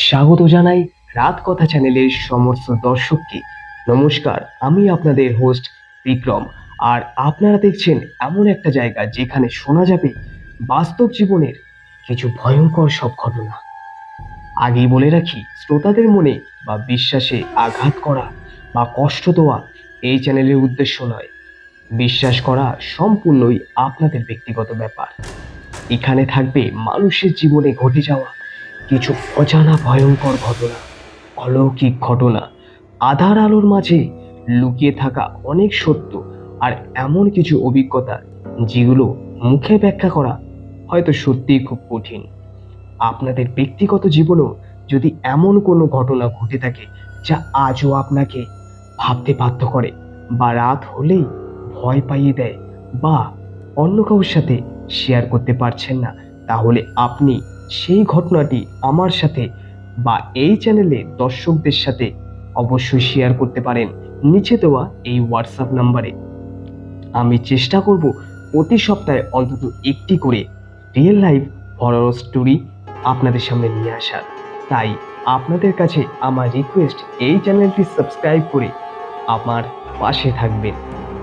স্বাগত জানাই রাত কথা চ্যানেলের সমস্ত দর্শককে। নমস্কার, আমি আপনাদের হোস্ট বিক্রম। আর আপনারা দেখছেন এমন একটা জায়গা যেখানে শোনা যাবে বাস্তব জীবনের কিছু ভয়ঙ্কর সব ঘটনা। আগেই বলে রাখি, শ্রোতাদের মনে বা বিশ্বাসে আঘাত করা বা কষ্ট দেওয়া এই চ্যানেলের উদ্দেশ্য নয়। বিশ্বাস করা সম্পূর্ণই আপনাদের ব্যক্তিগত ব্যাপার। এখানে থাকবে মানুষের জীবনে ঘটে যাওয়া কিছু অজানা ভয়ঙ্কর ঘটনা, অলৌকিক ঘটনা, আধার আলোর মাঝে লুকিয়ে থাকা অনেক সত্য, আর এমন কিছু অভিজ্ঞতা যেগুলো মুখে ব্যাখ্যা করা হয়তো সত্যিই খুব কঠিন। আপনাদের ব্যক্তিগত জীবনেও যদি এমন কোনো ঘটনা ঘটে থাকে যা আজও আপনাকে ভাবতে বাধ্য করে, বা রাত হলেই ভয় পাইয়ে দেয়, বা অন্য কারোর সাথে শেয়ার করতে পারছেন না, তাহলে আপনি সেই ঘটনাটি আমার সাথে বা এই চ্যানেলে দর্শকদের সাথে অবশ্যই শেয়ার করতে পারেন নিচে দেওয়া এই হোয়াটসঅ্যাপ নাম্বারে। আমি চেষ্টা করব প্রতি সপ্তাহে অন্তত একটি করে রিয়েল লাইফ হরর স্টোরি আপনাদের সামনে নিয়ে আসার। তাই আপনাদের কাছে আমার রিকোয়েস্ট, এই চ্যানেলটি সাবস্ক্রাইব করে আমার পাশে থাকবেন।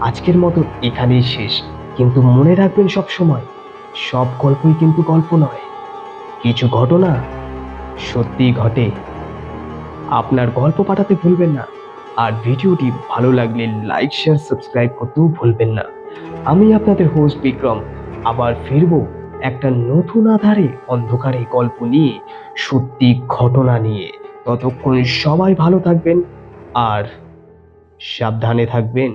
আজকের মতো এখানেই শেষ, কিন্তু মনে রাখবেন সব সময়, সব গল্পই কিন্তু গল্প নয়, কিছু ঘটনা সত্যিই ঘটে। আপনার গল্প পাঠাতে ভুলবেন না, আর ভিডিওটি ভালো লাগলে লাইক শেয়ার সাবস্ক্রাইব করতেও ভুলবেন না। আমি আপনাদের হোস্ট বিক্রম আবার ফিরবো একটা নতুন আধারে অন্ধকারে গল্প নিয়ে, সত্যি ঘটনা নিয়ে। ততক্ষণ সবাই ভালো থাকবেন আর সাবধানে থাকবেন।